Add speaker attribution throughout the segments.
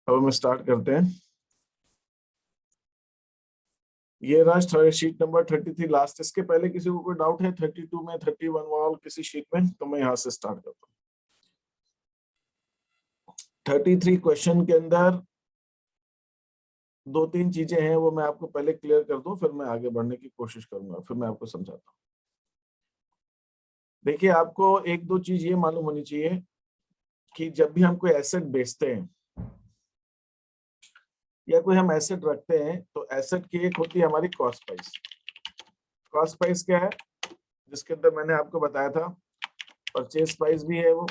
Speaker 1: अब हम स्टार्ट करते हैं। ये रहा शीट नंबर 33 लास्ट। इसके पहले किसी को कोई डाउट है 32 में, 31 वाल किसी शीट में? तो मैं यहां से स्टार्ट करता हूँ। 33 क्वेश्चन के अंदर दो तीन चीजें हैं, वो मैं आपको पहले क्लियर कर दूं, फिर मैं आगे बढ़ने की कोशिश करूंगा, फिर मैं आपको समझाता हूँ। देखिए, आपको एक दो चीज ये मालूम होनी चाहिए कि जब भी हम कोई एसेट बेचते हैं या कोई हम एसेट रखते हैं, तो एसेट की एक होती है हमारी कॉस्ट प्राइस। कॉस्ट प्राइस क्या है? जिसके अंदर मैंने आपको बताया था परचेज प्राइस भी है वो,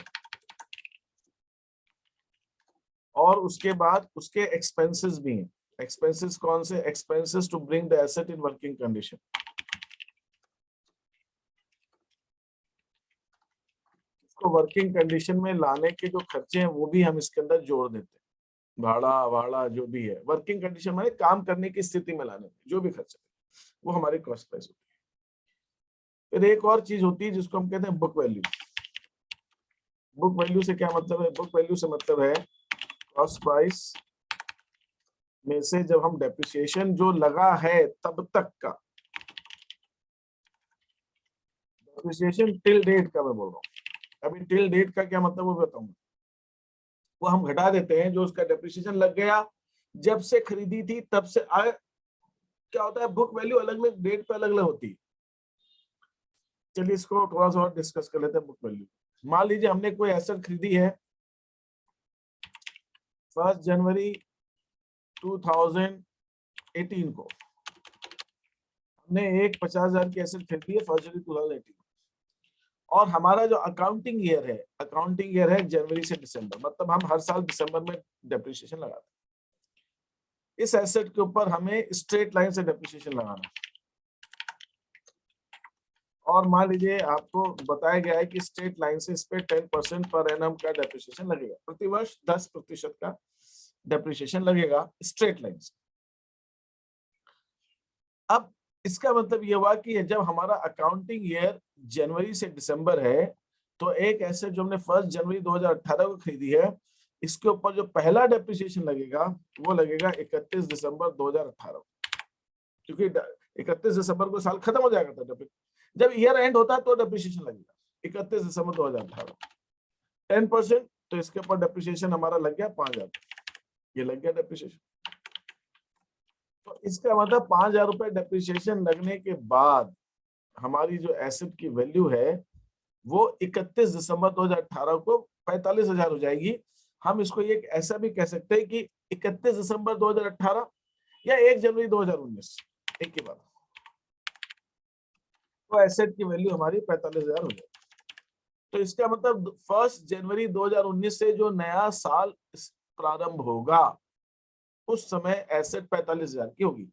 Speaker 1: और उसके बाद उसके एक्सपेंसेस भी हैं। एक्सपेंसेस कौन से? Expenses to bring the asset in working condition. इसको वर्किंग कंडीशन में लाने के जो खर्चे हैं वो भी हम इसके अंदर जोड़ देते हैं। भाड़ा वाड़ा जो भी है, वर्किंग कंडीशन में काम करने की स्थिति में लाने जो भी खर्चे वो हमारी कॉस्ट प्राइस होती है। फिर एक और चीज होती है जिसको हम कहते हैं बुक वैल्यू। बुक वैल्यू से क्या मतलब है? बुक वैल्यू से मतलब है कॉस्ट प्राइस में से जब हम डेप्रिसिएशन जो लगा है तब तक का, डेप्रिसिएशन टिल डेट का मैं बोल रहा हूँ। अभी टिल डेट का क्या मतलब वो बताऊंगा। वो हम घटा देते हैं जो उसका डेप्रिसिएशन लग गया जब से खरीदी थी तब से आए। क्या होता है, बुक वैल्यू अलग अलग डेट पे अलग अलग होती है। चलिए इसको थोड़ा सा और डिस्कस कर लेते हैं। बुक वैल्यू, मान लीजिए हमने कोई एसेट खरीदी है 1 जनवरी 2018 को। हमने एक 50,000 की एसेट खरीदी है 1 जनवरी 2018, और हमारा जो अकाउंटिंग ईयर है जनवरी से दिसंबर, मतलब हम हर साल दिसंबर में डेप्रिसिएशन लगाते हैं। इस एसेट के ऊपर हमें स्ट्रेट लाइन से डेप्रिसिएशन लगाना, और मान लीजिए आपको बताया गया है कि स्ट्रेट लाइन से इस पे 10% पर एनम का डेप्रिसिएशन लगेगा। प्रतिवर्ष 10% का डेप्रिसिएशन लगेगा स्ट्रेट लाइन से। अब इसका मतलब ये हुआ कि जब हमारा अकाउंटिंग ईयर जनवरी से दिसंबर है, तो एक एसेट जो हमने 1 जनवरी 2018 को खरीदी है, इसके ऊपर जो पहला डेप्रिसिएशन लगेगा वो लगेगा 31 दिसंबर 2018, क्योंकि 31 दिसंबर को साल खत्म हो जाएगा। तो जब ईयर एंड होता है तो डेप्रिसिएशन लगेगा 31 दिसंबर 2018। 10%, तो इसके ऊपर डेप्रिसिएशन हमारा लग गया 5,000, ये लग गया डेप्रिसिएशन। तो इसका मतलब 5,000 रुपए डेप्रिसिएशन लगने के बाद हमारी जो एसेट की वैल्यू है वो 31 दिसंबर 2018 को 45,000 हो जाएगी। हम इसको एक ऐसा भी कह सकते हैं कि 31 दिसंबर 2018 या 1 जनवरी 2019, एक ही बात। तो एसेट की वैल्यू हमारी 45,000 हो जाएगी। तो इसका मतलब 1 जनवरी 2019 से जो नया साल प्रारंभ होगा उस समय एसेट 45,000 की होगी।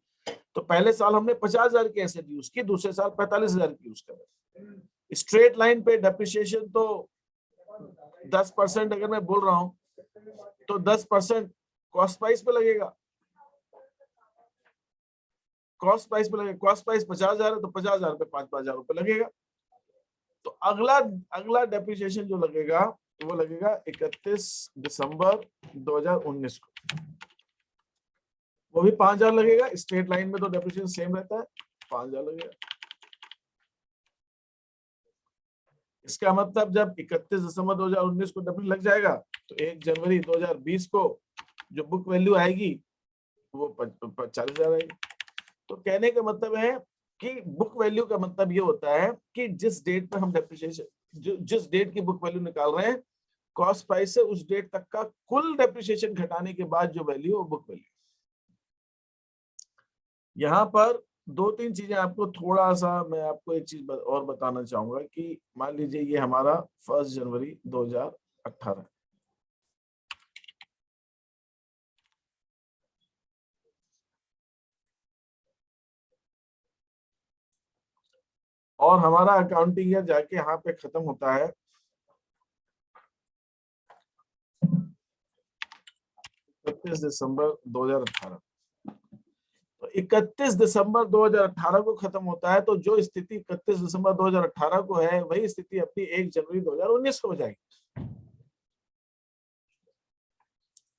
Speaker 1: तो पहले साल हमने 50,000 की एसेट यूज की, दूसरे साल 45,000 की यूज कर। स्ट्रेट लाइन पे डेप्रिसिएशन तो 10% अगर मैं बोल रहा हूं तो 10% कॉस्ट प्राइस पे लगेगा। कॉस्ट प्राइस पे लगेगा, कॉस्ट प्राइस 50,000 है तो 50,000 पे 5,000 रुपए लगेगा। तो अगला अगला डेप्रिसिएशन जो लगेगा वो लगेगा 31 दिसंबर 2019 को, वो भी 5,000 लगेगा। स्ट्रेट लाइन में तो डेप्रिसिएशन सेम रहता है, 5,000 लगेगा। इसका मतलब जब 31 दिसंबर 2019 को डेप्रिसिएशन लग जाएगा तो 1 जनवरी 2020 को जो बुक वैल्यू आएगी वो 40,000 आएगी। तो कहने का मतलब है कि बुक वैल्यू का मतलब ये होता है कि जिस डेट पर हम डेप्रिसिएशन, जिस डेट की बुक वैल्यू निकाल रहे हैं, कॉस्ट प्राइस से उस डेट तक का कुल डेप्रिसिएशन घटाने के बाद जो वैल्यू वो बुक वैल्यू। यहाँ पर दो तीन चीजें आपको थोड़ा सा मैं आपको एक चीज और बताना चाहूंगा कि मान लीजिए ये हमारा 1 जनवरी 2018, और हमारा अकाउंटिंग ईयर जाके यहाँ पे खत्म होता है 31 दिसंबर 2018। तो 31 दिसंबर 2018 को खत्म होता है, तो जो स्थिति 31 दिसंबर 2018 को है वही स्थिति अपनी 1 जनवरी 2019 को हो जाएगी।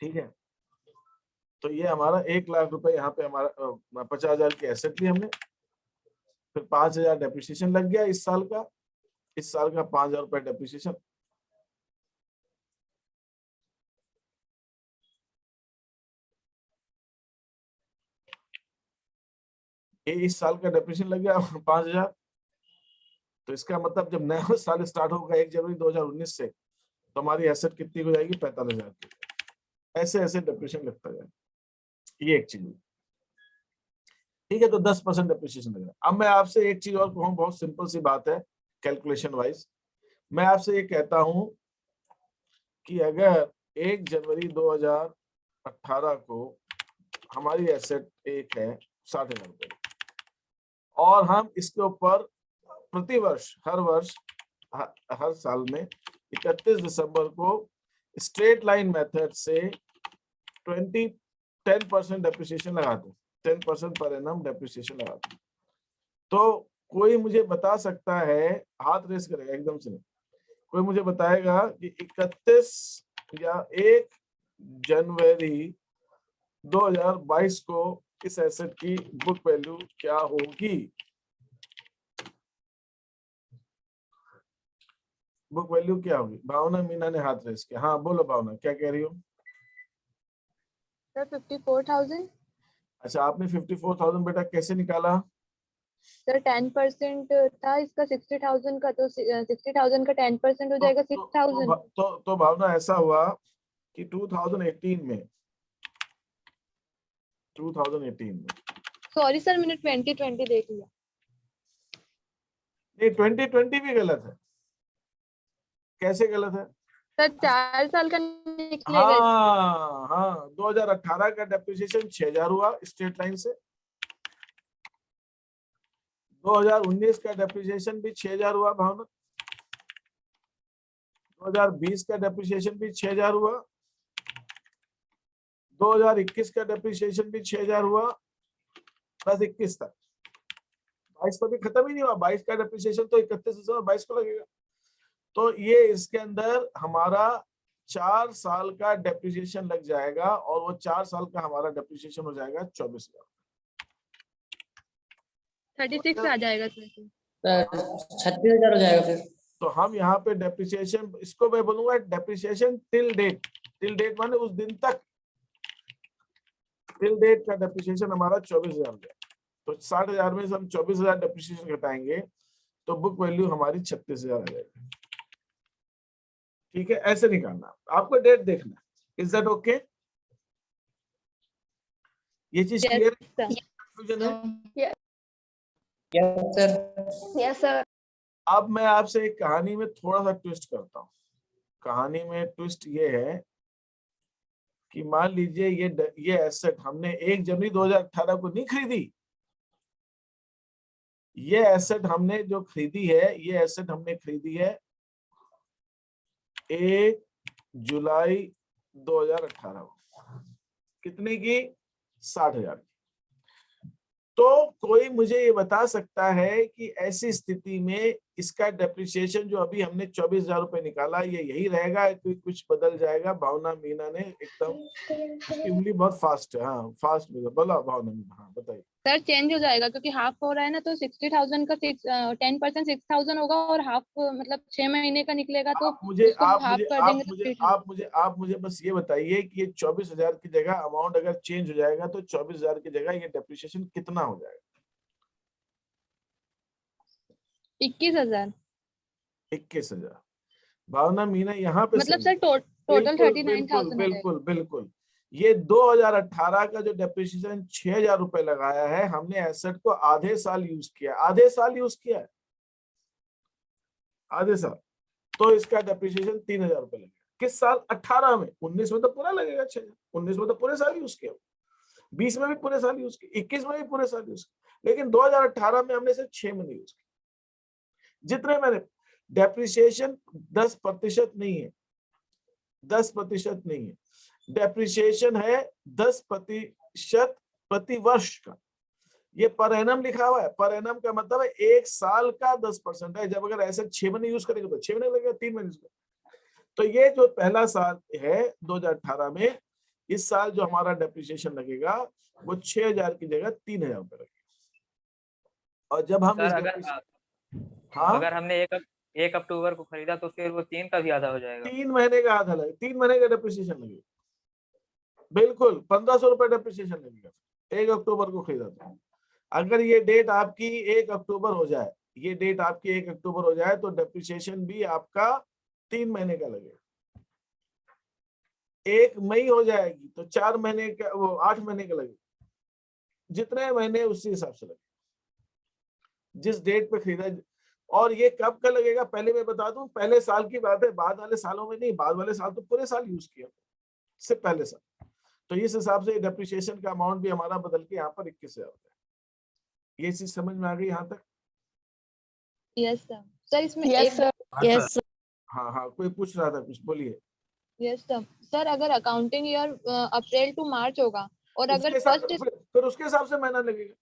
Speaker 1: ठीक है, तो ये हमारा 1,00,000 रुपए यहाँ पे हमारा 50,000 की एसेट ली हमने, फिर 5,000 डेप्रिसिएशन लग गया इस साल का, इस साल का 5,000 रुपए डेप्रिसिएशन। ये इस साल का डेप्रिसिएशन लग गया 5,000। तो इसका मतलब जब नया साल स्टार्ट होगा 1 जनवरी 2019 से, तो हमारी एसेट कितनी हो जाएगी? 45,000 की। ऐसे ऐसे डेप्रिसिएशन लगता जाएगा। ये एक चीज, ठीक है। तो 10% डेप्रिसिएशन लगेगा। अब मैं आपसे एक चीज और कहूँ, बहुत सिंपल सी बात है कैलकुलेशन वाइज। मैं आपसे ये कहता हूं कि अगर 1 जनवरी 2018 को हमारी एसेट एक है 60,000 रुपए, और हम इसके ऊपर प्रतिवर्ष हर वर्ष हर साल में 31 दिसंबर को स्ट्रेट लाइन मेथड से 10% डेप्रिसिएशन लगाते हैं, 10% पर एनम डेप्रिसिएशन लगाते हैं। तो कोई मुझे बता सकता है, हाथ रेस करेगा एकदम से, कोई मुझे बताएगा कि 31 या 1 जनवरी 2022 को इस एसेट की बुक वैल्यू क्या होगी? बुक वैल्यू क्या होगी? भावना मीना ने हाथ रेस किया। हाँ बोलो भावना, क्या कह रही हो?
Speaker 2: सर 54,000।
Speaker 1: अच्छा, आपने 54,000 बेटा कैसे निकाला?
Speaker 2: सर 10% था इसका 60,000 का, तो 60,000 का 10% हो जाएगा 6,000।
Speaker 1: तो भावना ऐसा हुआ कि 2018 में
Speaker 2: सॉरी सर, मैंने 2020 देख लिया।
Speaker 1: नहीं, 2020 भी गलत है। कैसे गलत है?
Speaker 2: सर 4 साल का निकलेगा।
Speaker 1: हाँ हाँ, 2018 का डेप्रिसिएशन 6,000 हुआ स्ट्रेट लाइन से, 2019 का डेप्रिसिएशन भी 6,000 हुआ भावना, 2020 का डेप्रिसिएशन भी 6,000 हुआ, 2021 का डेप्रिसिएशन भी 6,000 हुआ, बस 21 तक। 22 तो भी खत्म ही नहीं हुआ। 22 का डेप्रिसिएशन तो 31 दिसंबर 22 को लगेगा। तो ये इसके अंदर हमारा 4 साल का डेप्रिसिएशन लग जाएगा, और वो 4 साल का हमारा डेप्रिसिएशन हो जाएगा 24,000।
Speaker 2: 36 आ जाएगा सर।
Speaker 3: 36,000 हो जाएगा फिर।
Speaker 1: तो हम यहाँ पे डेप्रिसिएशन, इसको मैं बोलूंगा depreciation till date. Till date माने उस दिन तक, टिल डेट का डेप्रिसिएशन हमारा 24,000 है। तो 60,000 में से हम 24,000 डेप्रिसिएशन घटाएंगे तो बुक वैल्यू हमारी 36,000 आ जाएगी। ठीक है, ऐसे निकालना, आपको डेट देखना। Is that okay? ये चीज क्लियर? कंफ्यूजन है?
Speaker 2: Yes sir.
Speaker 1: अब मैं आपसे एक कहानी में थोड़ा सा ट्विस्ट करता हूँ। कहानी में ट्विस्ट ये है कि मान लीजिए ये एसेट हमने 1 जनवरी 2018 को नहीं खरीदी। ये एसेट हमने जो खरीदी है, ये एसेट हमने खरीदी है 1 जुलाई 2018 को। कितने की? 60,000 की। तो कोई मुझे ये बता सकता है कि ऐसी स्थिति में इसका डेप्रिसिएशन जो अभी हमने 24,000 रुपए निकाला, ये यही रहेगा कि कुछ बदल जाएगा? भावना मीना ने एकदम, उसकी उंगली बहुत फास्ट है। हाँ फास्ट बोला भावना मीना। हाँ बताइए
Speaker 2: सर। चेंज हो जाएगा क्योंकि हाफ हो रहा है ना, तो 60,000 का 10% 6,000 होगा, और हाफ मतलब 6 महीने का निकलेगा, तो उसको हाफ कर देंगे तो 3,000।
Speaker 1: आप मुझे बस ये बताइए कि ये 24,000 की जगह अमाउंट अगर चेंज हो जाएगा तो 24,000 की जगह ये डेप्रिसिएशन कितना हो जाएगा?
Speaker 2: 21,000।
Speaker 1: 21,000। भावना मीना यहाँ पे
Speaker 2: मतलब सर टोटल 39,000
Speaker 1: बिल्कुल बिल्कुल। ये 2018 का जो डेप्रिसिएशन 6,000 रुपए लगाया है, हमने एसेट को आधे साल यूज किया, आधे साल तो इसका डेप्रिसिएशन 3,000 रुपए लगेगा। किस साल? 18 में। 19 में तो पूरा लगेगा 6,000। 19 में तो पूरे साल यूज किया, 20 में भी पूरे साल यूज किया, 21 में भी पूरे साल यूज किया, लेकिन 2018 में हमने सिर्फ 6 महीने यूज किया। जितने मैंने डेप्रिसिएशन 10% नहीं है, 10% नहीं है, डेप्रिसिएशन है 10% प्रति वर्ष का। ये पर एनम लिखा हुआ है। पर एनम का मतलब है 1 साल का 10% है। जब अगर ऐसे 6 महीने यूज करेंगे तो 6 महीने लगेगा, 3 महीने। तो ये जो पहला साल है 2018 में, इस साल जो हमारा डेप्रिसिएशन लगेगा वो 6,000 की जगह 3,000 रुपए लगेगा। और जब हम
Speaker 4: अगर हमने 1 अक्टूबर को खरीदा तो फिर वो 3 का भी आधा हो जाएगा।
Speaker 1: 3 महीने का आधा लगेगा, 3 महीने का डेप्रिसिएशन लगेगा, बिल्कुल 1,500 रुपए डेप्रिसिएशन लगेगा 1 अक्टूबर को खरीदा तो। अगर ये डेट आपकी 1 अक्टूबर हो जाए, ये डेट आपकी 1 अक्टूबर हो जाए तो डेप्रिसिएशन भी आपका 3 महीने का लगेगा। 1 मई हो जाएगी तो 4 महीने का, वो 8 महीने का लगेगा, जितने महीने उसी हिसाब से लगेगा जिस डेट पे खरीदा। और ये कब का लगेगा पहले मैं बता दूं, पहले साल की बात है, बाद वाले सालों में नहीं, बाद वाले साल तो पूरे साल यूज किया, सिर्फ पहले साल। तो इस हिसाब से डेप्रिसिएशन का अमाउंट भी हमारा बदल के यहाँ पर 21,000 होता है। ये चीज समझ में आ गई यहाँ तक?
Speaker 2: Yes sir. सर इसमें
Speaker 3: यस
Speaker 1: हाँ कोई पूछ रहा था कुछ, बोलिए।
Speaker 2: Yes sir. सर अगर अकाउंटिंग ईयर अप्रैल टू मार्च होगा और अगर फर्स्ट,
Speaker 1: फिर उसके हिसाब से महीना लगेगा।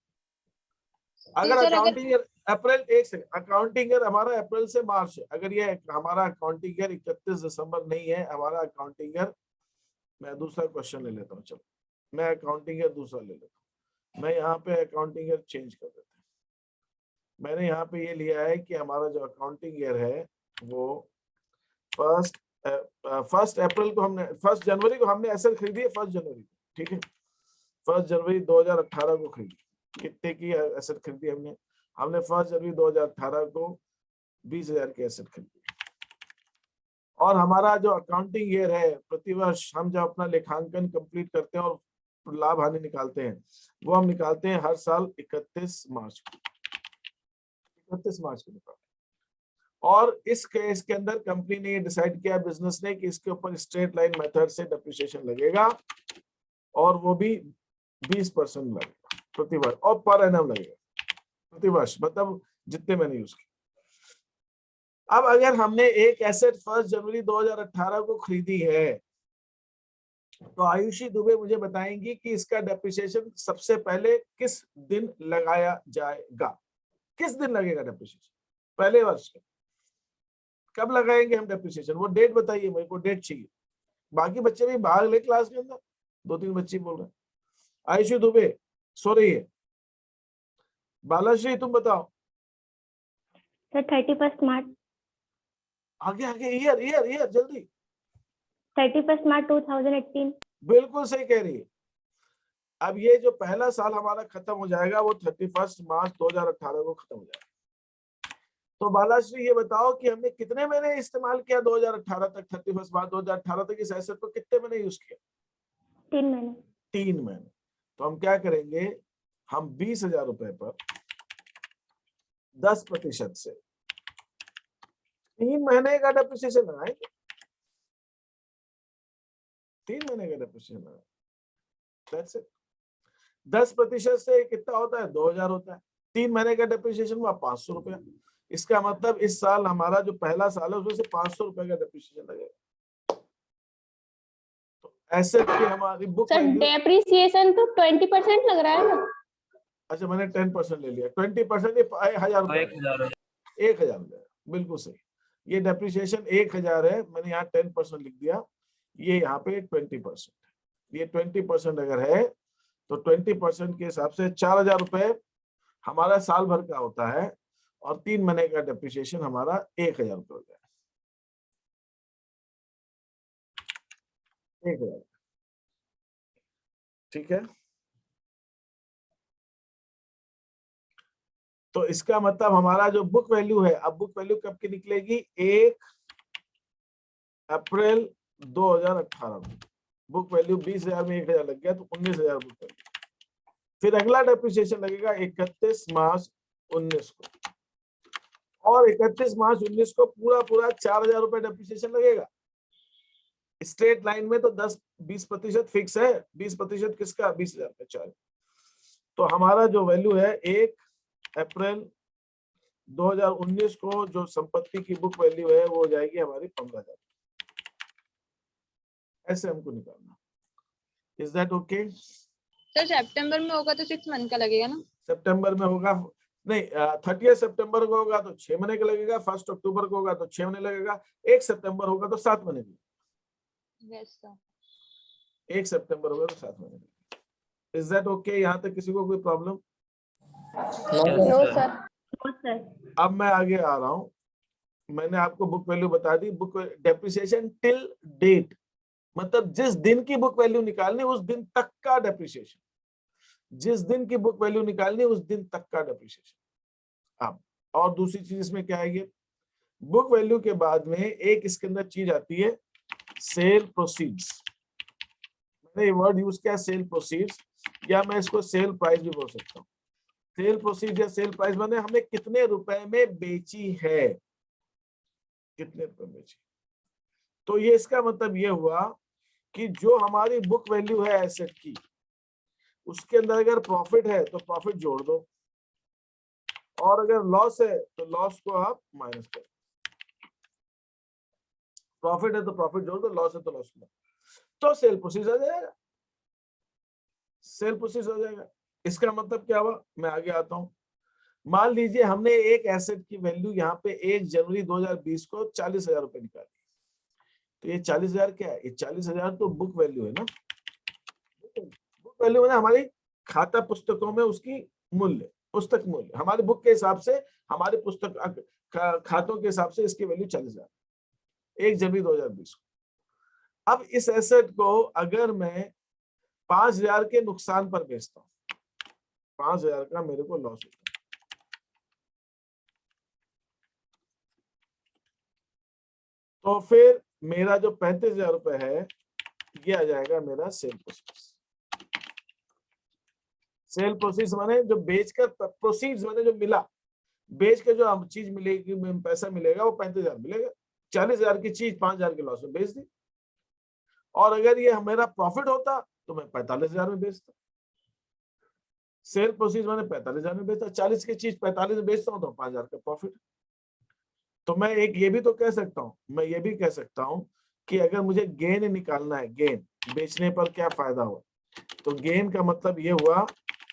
Speaker 1: अगर अकाउंटिंग ईयर अप्रैल, एक सेकंड, अकाउंटिंग ईयर हमारा अप्रैल से मार्च है, अगर ये हमारा अकाउंटिंग ईयर 31 दिसंबर नहीं है, हमारा अकाउंटिंग ईयर, मैं दूसरा क्वेश्चन ले लेता हूँ, चलो मैं अकाउंटिंग ईयर दूसरा ले लेता हूँ। मैं यहाँ पे अकाउंटिंग ईयर चेंज कर देता हूँ। मैंने यहाँ पे ये लिया है कि हमारा जो अकाउंटिंग ईयर है वो फर्स्ट अप्रैल को हमने, 1 जनवरी को हमने एसेट खरीदी है, 1 जनवरी को, ठीक है, 1 जनवरी 2018 को खरीदी। कितने की एसेट खरीदी हमने? हमने 1 जनवरी 2018 को 20,000 की एसेट खरीदी। और हमारा जो अकाउंटिंग ईयर है, प्रतिवर्ष हम जब अपना लेखांकन कंप्लीट करते हैं और लाभ हानि निकालते हैं, वो हम निकालते हैं हर साल 31 मार्च को, 31 मार्च को निकालते हैं। और इस केस के अंदर कंपनी ने ये डिसाइड किया, बिजनेस ने, कि इसके ऊपर स्ट्रेट लाइन मेथड से डेप्रिसिएशन लगेगा और वो भी 20% लगेगा प्रतिवर्ष, और पर एनम लगेगा प्रतिवर्ष, मतलब जितने मैंने यूज किया। अब अगर हमने एक एसेट 1 जनवरी 2018 को खरीदी है तो आयुषी दुबे मुझे बताएंगी कि इसका डेप्रिसिएशन सबसे पहले किस दिन लगाया जाएगा? किस दिन लगेगा डेप्रिसिएशन? पहले वर्ष का कब लगाएंगे हम डेप्रिसिएशन? वो डेट बताइए मेरे को, डेट चाहिए। बाकी बच्चे भी भाग ले क्लास के अंदर, 2-3 बच्चे बोल रहे हैं। आयुषी दुबे सो रही है। बालाश्री तुम बताओ।
Speaker 5: सर 31 मार्च।
Speaker 1: आगे आगे, ईयर जल्दी।
Speaker 5: 31 मार्च 2018।
Speaker 1: बिल्कुल सही कह रही है। अब ये जो पहला साल हमारा खत्म हो जाएगा वो 31 मार्च 2018 को खत्म हो जाएगा। तो बालाश्री ये बताओ कि हमने कितने महीने इस्तेमाल किया 2018 तक, 31 मार्च 2018 तक इस एसेट को कितने महीने यूज किया?
Speaker 5: 3 महीने।
Speaker 1: 3 महीने। तो हम क्या करेंगे, हम 20,000 रुपए पर 10% से 3 महीने का डेप्रिसिएशन लगाएंगे। 3 महीने का डेप्रिसिएशन लगाएंगे। 10% से कितना होता है? 2,000 होता है। 3 महीने का डेप्रिसिएशन हुआ 500 रुपया। इसका मतलब इस साल हमारा जो पहला साल है उसमें से 500 रुपए का डेप्रिसिएशन लगेगा। तो एसेट की हमारी बुक
Speaker 5: सर डेप्रिसिएशन तो 20% लग रहा है ना?
Speaker 1: अच्छा मैंने 10% ले लिया। 20% 1,000 रुपए, 1,000 बिल्कुल सही। ये डेप्रिसिएशन 1,000 है, मैंने यहाँ 10% लिख दिया, ये यहाँ पे 20%। ये 20% अगर है तो 20% के हिसाब से 4,000 रुपए हमारा साल भर का होता है और 3 महीने का डेप्रिसिएशन हमारा 1,000 रुपए हो जाए। 1,000, ठीक है। तो इसका मतलब हमारा जो बुक वैल्यू है, अब बुक वैल्यू कब की निकलेगी? 1 अप्रैल 2018 में बुक वैल्यू 20,000 में 1,000 लग गया तो 19,000 बुक वैल्यू। फिर अगला डेप्रिसिएशन लगेगा 31 मार्च 19 को, और 31 मार्च 19 को पूरा 4,000 रुपए डेप्रिसिएशन लगेगा। स्ट्रेट लाइन में तो 10-20% फिक्स है, 20% किसका? 20,000 का चार्ज। तो हमारा जो वैल्यू है 1 अप्रैल 2019 को जो संपत्ति की बुक वैल्यू है वो हो जाएगी हमारी 15,000। ऐसे हमको निकालना। Is that okay?
Speaker 2: सर सितंबर में होगा तो 6 मंथ का लगेगा ना?
Speaker 1: सितंबर में होगा नहीं, 30 सितंबर को होगा तो 6 महीने का लगेगा, 1 अक्टूबर को होगा तो 6 महीने लगेगा, 1 सितंबर होगा तो 7 महीने का।
Speaker 2: Yes sir.
Speaker 1: 1 सितंबर होगा तो 7 महीने। Is that okay? यहाँ तक किसी को कोई प्रॉब्लम?
Speaker 5: No sir.
Speaker 1: अब मैं आगे आ रहा हूँ। मैंने आपको बुक वैल्यू बता दी। बुक डेप्रिसिएशन टिल डेट, मतलब जिस दिन की बुक वैल्यू निकालनी उस दिन तक का डेप्रिसिएशन, जिस दिन की बुक वैल्यू निकालनी उस दिन तक का डेप्रिसिएशन। अब और दूसरी चीज इसमें क्या है, बुक वैल्यू के बाद में एक इसके अंदर चीज आती है सेल प्रोसीड्स। मैंने ये वर्ड यूज किया सेल प्रोसीड्स, या मैं इसको सेल प्राइस भी बोल सकता हूँ। सेल प्रोसीड या सेल प्राइस माने हमने कितने रुपए में बेची है, कितने रुपए में बेची। तो ये इसका मतलब ये हुआ कि जो हमारी बुक वैल्यू है एसेट की, उसके अंदर अगर प्रॉफिट है तो प्रॉफिट जोड़ दो, और अगर लॉस है तो लॉस को आप माइनस करो। प्रॉफिट है तो प्रॉफिट जोड़ दो, लॉस है तो लॉस को, तो सेल प्रोसीड आ जाएगा। सेल प्रोसीड हो जाएगा। इसका मतलब क्या हुआ, मैं आगे आता हूं। मान लीजिए हमने एक एसेट की वैल्यू यहाँ पे 1 जनवरी 2020 को 40,000 रुपए निकाली, तो ये 40,000 क्या है, ये 40,000 तो बुक वैल्यू है ना। बुक वैल्यू है हमारी खाता पुस्तकों में उसकी मूल्य, पुस्तक मूल्य हमारे बुक के हिसाब से, हमारे पुस्तक खातों के हिसाब से इसकी वैल्यू 40,000 1 जनवरी 2020 को। अब इस एसेट को अगर मैं 5,000 के नुकसान पर बेचता हूँ, 5,000 का मेरे को लॉस होता है, तो फिर मेरा जो 35,000 रुपए है ये आ जाएगा मेरा सेल प्रोसीड्स। सेल प्रोसीड्स माने जो बेचकर, प्रोसीड्स माने जो मिला, बेच के जो चीज मिलेगी, पैसा मिलेगा वो 35,000 मिलेगा। 40,000 की चीज 5,000 के लॉस में बेच दी, और अगर ये मेरा प्रॉफिट होता तो मैं 45,000 में बेचता। सेल प्रोसीड्स माने 45,000 में बेचता, 40 की चीज 45 में बेचता हूँ तो 5,000 का प्रॉफिट। तो मैं एक ये भी तो कह सकता हूँ, मैं ये भी कह सकता हूँ कि अगर मुझे गेन निकालना है, गेन बेचने पर क्या फायदा हुआ, तो गेन का मतलब ये हुआ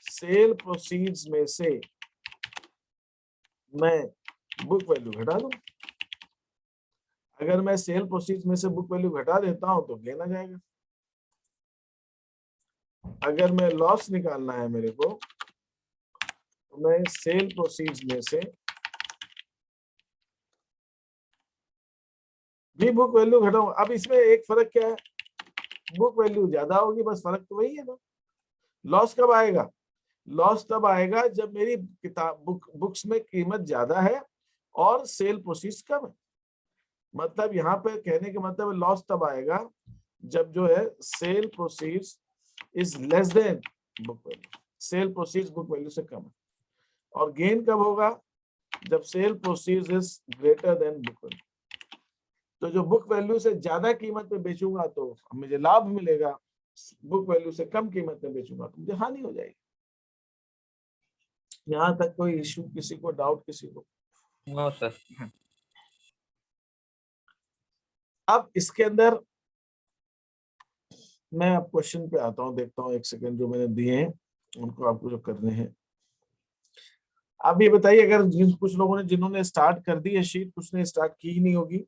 Speaker 1: सेल प्रोसीड्स में से मैं बुक वैल्यू घटा दूं। अगर मैं सेल प्रोसीड्स में से बुक वैल्यू घटा देता हूं तो गेन आ जाएगा। अगर मैं लॉस निकालना है मेरे को, तो मैं सेल प्रोसीड्स में से भी बुक वैल्यू घटाऊं। अब इसमें एक फर्क क्या है, बुक वैल्यू ज्यादा होगी, बस फर्क तो वही है ना। लॉस कब आएगा, लॉस तब आएगा जब मेरी किताब बुक्स में कीमत ज्यादा है और सेल प्रोसीड्स कम है। मतलब यहाँ पे कहने के मतलब लॉस तब आएगा जब जो है sale proceeds is less than book value, sale proceeds book value से कम है। और गेन कब होगा, जब sale proceeds is greater than book value. तो जो बुक वैल्यू से ज्यादा कीमत पे बेचूंगा तो मुझे लाभ मिलेगा, बुक वैल्यू से कम कीमत पे बेचूंगा तो मुझे हानि हो जाएगी। यहाँ तक कोई इश्यू, किसी को डाउट, किसी को?
Speaker 4: No sir.
Speaker 1: अब इसके अंदर मैं अब क्वेश्चन पे आता हूँ, देखता हूँ एक सेकंड जो मैंने दिए हैं उनको आपको जो करने हैं। अब ये बताइए, अगर कुछ लोगों ने, जिन्होंने स्टार्ट कर दी है शीट, कुछ ने स्टार्ट की ही नहीं होगी,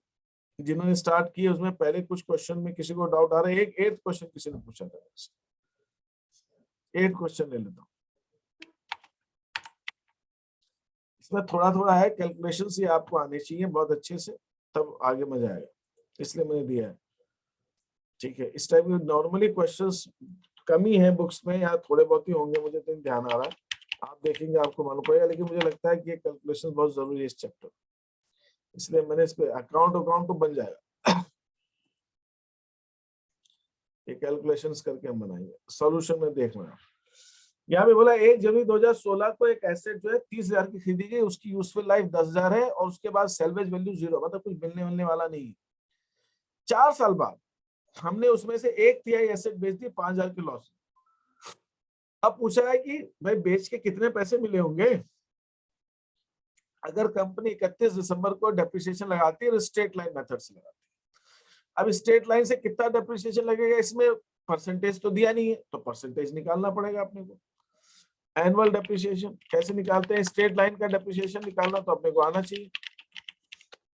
Speaker 1: जिन्होंने स्टार्ट की है उसमें पहले कुछ क्वेश्चन में किसी को डाउट आ रहा है। एक 8th क्वेश्चन किसी ने पूछा था, 8th क्वेश्चन ले लेता हूँ। इसमें थोड़ा थोड़ा है, कैलकुलेशंस ये आपको आने चाहिए बहुत अच्छे से, तब आगे मजा आएगा, इसलिए मैंने दिया है। ठीक है, इस टाइप के नॉर्मली क्वेश्चंस कमी है बुक्स में, या थोड़े बहुत ही होंगे, मुझे तो ध्यान आ रहा है, आप देखेंगे आपको मालूम पड़ेगा। लेकिन मुझे लगता है कि ये कैलकुलेशन बहुत जरूरी है इस चैप्टर, इसलिए मैंने इस पे अकाउंट तो बन जाएगा। ये कैलकुलेशंस करके हम बनाएंगे, सॉल्यूशन में देख रहे हैं। यहाँ पे बोला 1 जनवरी 2016 को एक एसेट जो है 30,000 की खरीदी गई, उसकी यूजफुल लाइफ 10,000 है और उसके बाद सेल्वेज वैल्यू 0, मतलब कुछ मिलने वाला नहीं है। 4 साल बाद हमने उसमें से 1/3 एसेट बेच दी 5,000 के लॉस। अब पूछा है कि भाई बेच के कितने पैसे मिले होंगे। अगर कंपनी 31 दिसंबर को डेप्रिसिएशन लगाती है, स्ट्रेट लाइन मेथड से लगाती है। अब स्ट्रेट लाइन से कितना डेप्रिसिएशन लगेगा, इसमें परसेंटेज तो दिया नहीं है, तो परसेंटेज निकालना पड़ेगा अपने को। एनुअल डेप्रिसिएशन कैसे निकालते हैं, स्ट्रेट लाइन का डेप्रिसिएशन निकालना तो अपने को आना चाहिए।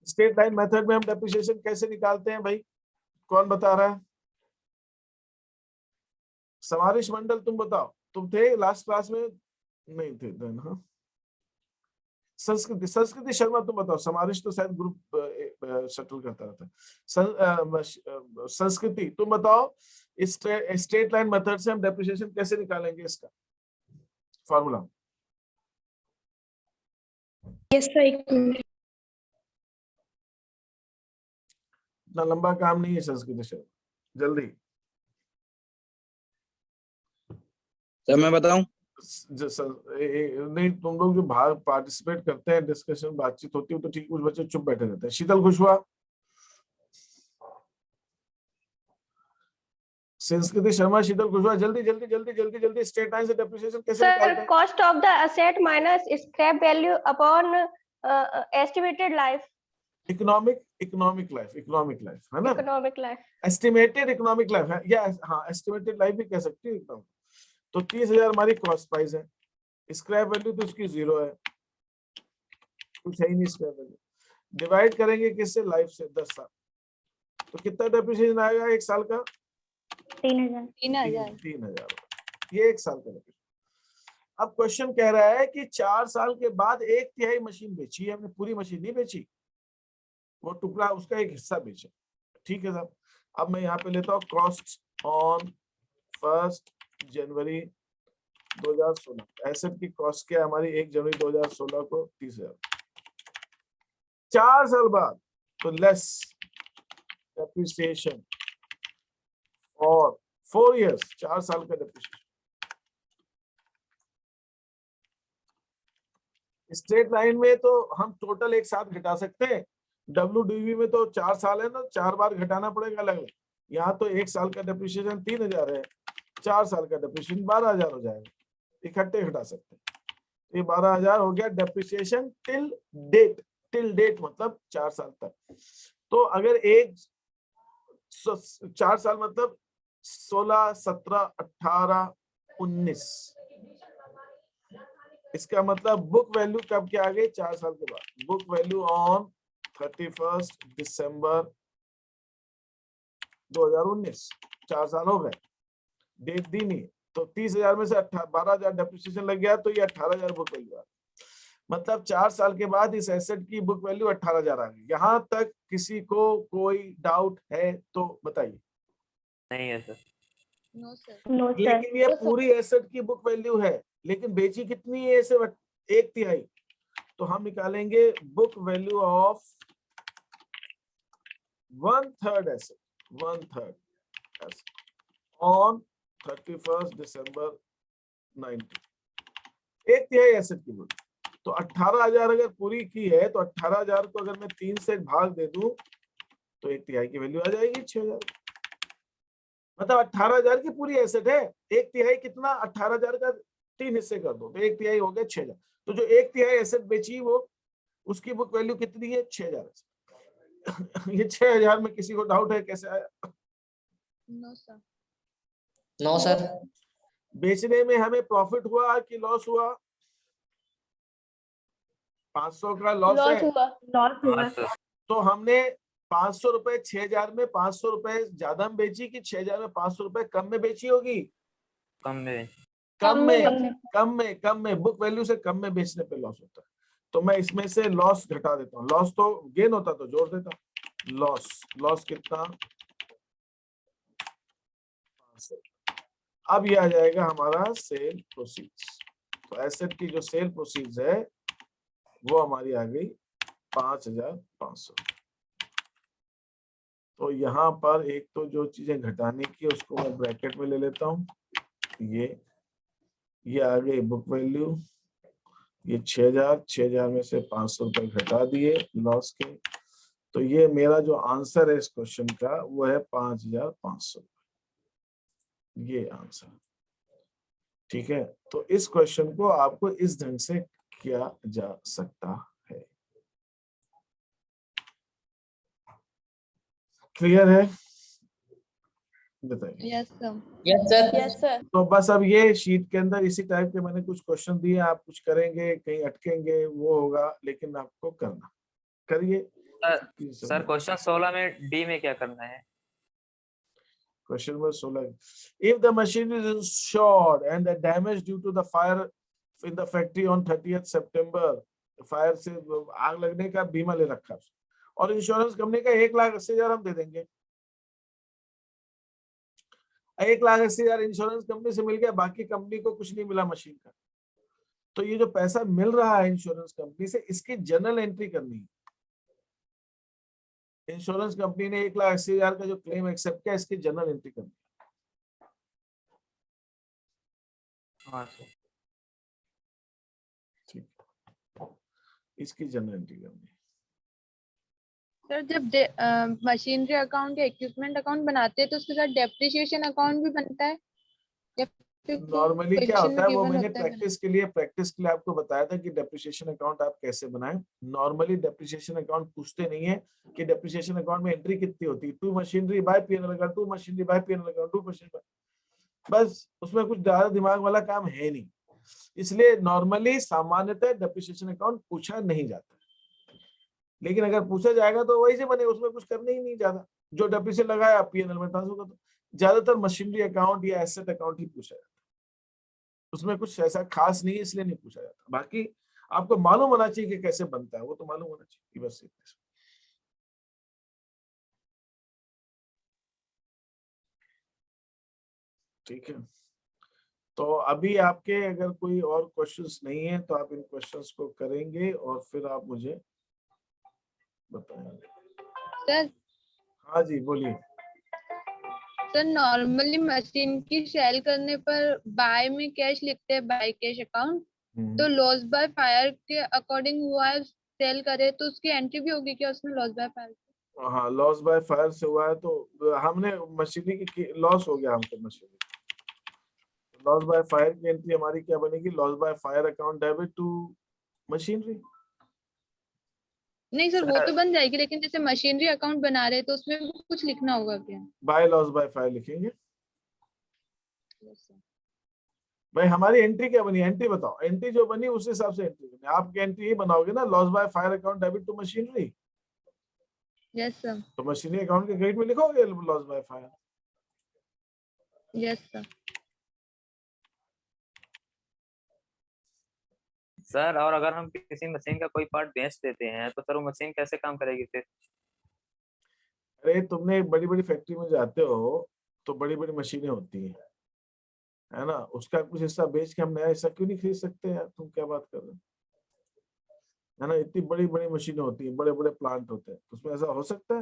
Speaker 1: स्ट्रेट लाइन मेथड में हम डेप्रिसिएशन कैसे निकालते हैं भाई, कौन बता रहा है? समारिश मंडल तुम बताओ, तुम थे लास्ट क्लास में? नहीं थे देन। हाँ, संस्कृति शर्मा तुम बताओ। समारिश तो शायद ग्रुप शटल करता रहता है। संस्कृति तुम बताओ, स्ट्रेट लाइन मेथड से हम डेप्रिसिएशन कैसे निकालेंगे, इसका फार्मूला?
Speaker 5: यस सर, एक मिनट।
Speaker 1: इतना लंबा काम नहीं है संस्कृति शर्मा, जल्दी।
Speaker 6: सर मैं बताऊं?
Speaker 1: नहीं, तुम लोग जो भाग पार्टिसिपेट करते हैं, डिस्कशन बातचीत होती है तो ठीक, कुछ बच्चे चुप बैठे रहते हैं। शीतल खुशवा, संस्कृति शर्मा, शीतल खुशवा, जल्दी जल्दी जल्दी जल्दी जल्दी। स्ट्रेट लाइन से डेप्रिसिएशन कैसे निकालते
Speaker 5: सर
Speaker 1: हैं?
Speaker 5: Cost of the asset minus scrap value upon estimated life.
Speaker 1: Economic life है ना?
Speaker 5: Economic life,
Speaker 1: estimated economic life है, या हाँ एस्टिमेटेड लाइफ भी कह सकती है एकदम। तो 30,000 हमारी कॉस्ट प्राइस है, स्क्रैप वैल्यू तो उसकी 0 है, कुछ है ही नहीं स्क्रैप वैल्यू। डिवाइड करेंगे किससे? लाइफ से, 10 साल। तो कितना डेप्रिसिएशन आएगा एक साल का?
Speaker 5: 3,000।
Speaker 1: 3,000। ये एक साल का डेप्रिसिएशन। अब क्वेश्चन कह रहा है कि 4 साल के बाद 1/3 मशीन बेची है हमने, पूरी मशीन नहीं बेची, वो टुकड़ा उसका एक हिस्सा बेचा। ठीक है साहब, अब मैं यहाँ पे लेता हूँ कॉस्ट ऑन 1 जनवरी 2016। एसेट की कॉस्ट क्या है हमारी 1 जनवरी 2016 को? 30,000। 4 साल बाद तो लेस डेप्रिसिएशन और 4 इयर्स, 4 साल का डेप्रिसिएशन। स्ट्रेट लाइन में तो हम टोटल एक साथ घटा सकते हैं, WDV में तो 4 साल है ना, 4 बार घटाना पड़ेगा अलग अलग। यहाँ तो एक साल का डेप्रिसिएशन 3,000 है, 4 साल का डेप्रिसिएशन 12,000 हो जाएगा, इकट्ठे घटा सकते हैं। ये 12,000 हो गया depreciation till date. Till date मतलब 4 साल तक। तो अगर 4 साल मतलब 16, 17, 18, 19, इसका मतलब बुक वैल्यू कब के आ गई? 4 साल के बाद। बुक वैल्यू ऑन 31 दिसंबर 2019, 4 साल हो गए, डेट दी नहीं, तो 30,000 में से 12,000 डेप्रिसिएशन लग गया, तो ये 18,000 बुक वैल्यू आ गई। मतलब 4 साल के बाद इस एसेट की बुक वैल्यू 18,000 आ गई। यहाँ तक किसी को कोई डाउट है तो बताइए।
Speaker 4: नहीं है सर।
Speaker 5: No sir.
Speaker 1: लेकिन ये पूरी एसेट की बुक वैल्यू है, लेकिन बेची कितनी है? सिर्फ 1/3। तो हम निकालेंगे book value of 1/3 asset, 1/3 asset on 31 December 19। 1/3 asset की बुक। तो 18,000 अगर पूरी की है, तो 18,000 को अगर मैं 3 से भाग दे दूं तो 1/3 की वैल्यू आ जाएगी 6,000। मतलब 18,000 की पूरी एसेट है, 1/3 कितना? 18,000 का 3 हिस्से कर दो तो 1/3 हो गया 6,000। तो जो 1/3 एसेट बेची वो, उसकी बुक वैल्यू कितनी है? 6,000। ये 6,000 में किसी को डाउट है कैसे आया?
Speaker 2: No sir.
Speaker 3: No sir.
Speaker 1: बेचने में हमें प्रॉफिट हुआ कि लॉस हुआ? 500 का लॉस है।
Speaker 5: लॉस हुआ।
Speaker 1: तो हमने 500 रुपए 6,000 में 500 रुपए ज्यादा में बेची कि 6,000 में 500 रुपए कम में बेची होगी?
Speaker 4: कम में।
Speaker 1: कम में बुक वैल्यू से कम में बेचने पे लॉस होता है। तो मैं इसमें से लॉस घटा देता हूँ। लॉस तो गेन होता तो जोड़ देता। लॉस कितना? 500। अब ये आ जाएगा हमारा सेल प्रोसीड्स। तो एसेट की जो सेल प्रोसीड्स है वो हमारी आ गई 5,500। तो यहाँ पर एक तो जो चीजें घटाने की उसको मैं ब्रैकेट में ले लेता हूँ। ये आ गई बुक वैल्यू, ये 6,000 में से 500 रुपए घटा दिए लॉस के। तो ये मेरा जो आंसर है इस क्वेश्चन का वो है 5,500। ये आंसर। ठीक है, तो इस क्वेश्चन को आपको इस ढंग से किया जा सकता है। क्लियर है? बताइए।
Speaker 2: Yes sir.
Speaker 5: Yes sir.
Speaker 1: तो बस अब ये शीट के अंदर इसी टाइप के मैंने कुछ क्वेश्चन दिए, आप कुछ करेंगे, कहीं अटकेंगे, वो होगा, लेकिन आपको करना। करिए।
Speaker 4: सर क्वेश्चन 16 में डी में क्या करना है?
Speaker 1: Question number 16, if the machinery is insured and the damage due to the fire in the factory on 30th September, fire से आग लगने का बीमा ले रखा और इंश्योरेंस कंपनी का 1,80,000 हम दे देंगे, 1,80,000 इंश्योरेंस कंपनी से मिल गया, बाकी कंपनी को कुछ नहीं मिला मशीन का, तो ये जो पैसा मिल रहा है इंश्योरेंस कंपनी से, इसकी जनरल एंट्री करनी है। इंश्योरेंस कंपनी ने 1,80,000 का जो क्लेम एक्सेप्ट किया, इसकी जनरल एंट्री करनी है।
Speaker 4: हाँ सर,
Speaker 1: ठीक, इसकी जनरल एंट्री करनी है।
Speaker 2: सर जब मशीनरी अकाउंट या इक्विपमेंट अकाउंट बनाते हैं तो उसके साथ डेप्रिसिएशन अकाउंट भी बनता है या
Speaker 1: नॉर्मली क्या होता है, वो मैंने प्रैक्टिस के लिए आपको बताया था कि डेप्रिसिएशन अकाउंट आप कैसे बनाएं। नॉर्मली डेप्रिसिएशन अकाउंट पूछते नहीं है कि डेप्रिसिएशन अकाउंट में एंट्री कितनी होती है, to machinery by PNL account, to machinery by PNL account, to machinery, बस उसमें कुछ ज्यादा दिमाग वाला काम है नहीं, इसलिए नॉर्मली सामान्यतः डेप्रिसिएशन अकाउंट पूछा नहीं जाता। लेकिन अगर पूछा जाएगा तो वही से बने, उसमें कुछ करने ही नहीं ज्यादा, जो डेप्रिसिएशन लगाया आप पीएनएल में ट्रांसफर कर दो। ज्यादातर मशीनरी अकाउंट या एसेट अकाउंट ही पूछा जाता है, उसमें कुछ ऐसा खास नहीं है, इसलिए नहीं पूछा जाता। बाकी आपको मालूम होना चाहिए कि कैसे बनता है, वो तो मालूम होना चाहिए बस। ठीक है, तो अभी आपके अगर कोई और क्वेश्चंस नहीं है तो आप इन क्वेश्चंस को करेंगे और फिर आप मुझे बताएंगे।
Speaker 2: सर
Speaker 1: हाँ जी बोलिए।
Speaker 2: सर नॉर्मली मशीन की सेल करने पर बाय में कैश लिखते हैं, बाय कैश अकाउंट, तो लॉस बाय फायर के अकॉर्डिंग हुआ है, सेल करे तो उसकी एंट्री भी होगी क्या उसमें लॉस बाय फायर?
Speaker 1: हाँ, लॉस बाय फायर से हुआ है तो हमने मशीनरी की लॉस हो गया हमको, मशीनरी लॉस बाय फायर की एंट्री हमारी क्या बनेगी, loss by fire account debit to machinery.
Speaker 2: नहीं सर वो तो बन जाएगी, लेकिन जैसे मशीनरी अकाउंट बना रहे तो उसमें भी कुछ लिखना होगा क्या?
Speaker 1: बाय लॉस बाय फायर लिखेंगे। भाई हमारी एंट्री क्या बनी, एंट्री बताओ, एंट्री जो बनी उस हिसाब से एंट्री बनी। आपकी एंट्री ही बनाओगे ना, loss by fire account debit to machinery.
Speaker 2: Yes sir.
Speaker 1: तो मशीनरी अकाउंट के क्रेडिट में लिखोगे loss by fire.
Speaker 2: Yes sir.
Speaker 4: Sir और अगर हम किसी मशीन का कोई पार्ट बेच देते हैं तो सर वो मशीन कैसे काम करेगी फिर?
Speaker 1: अरे तुमने बड़ी बड़ी फैक्ट्री में जाते हो तो बड़ी बड़ी मशीनें होती हैं, है ना, उसका कुछ हिस्सा बेच के हम नया हिस्सा क्यों नहीं खरीद सकते यार, तुम क्या बात कर रहे हो, है ना, इतनी बड़ी बड़ी मशीनें होती हैं, बड़े बड़े प्लांट होते हैं, तो उसमें ऐसा हो सकता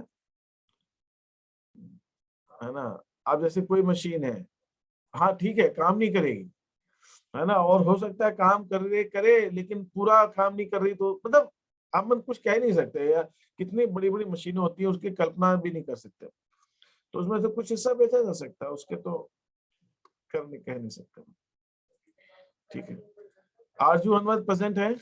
Speaker 1: है ना। अब जैसे कोई मशीन है, हाँ ठीक है काम नहीं करेगी, है ना, और हो सकता है काम करे लेकिन पूरा काम नहीं कर रही, तो मतलब हम कुछ कह नहीं सकते यार, कितनी बड़ी बड़ी मशीनें होती है, उसकी कल्पना भी नहीं कर सकते, तो उसमें से कुछ हिस्सा बेचा जा सकता है, उसके तो कह नहीं सकते। ठीक है, आरजू अहमद प्रेजेंट है।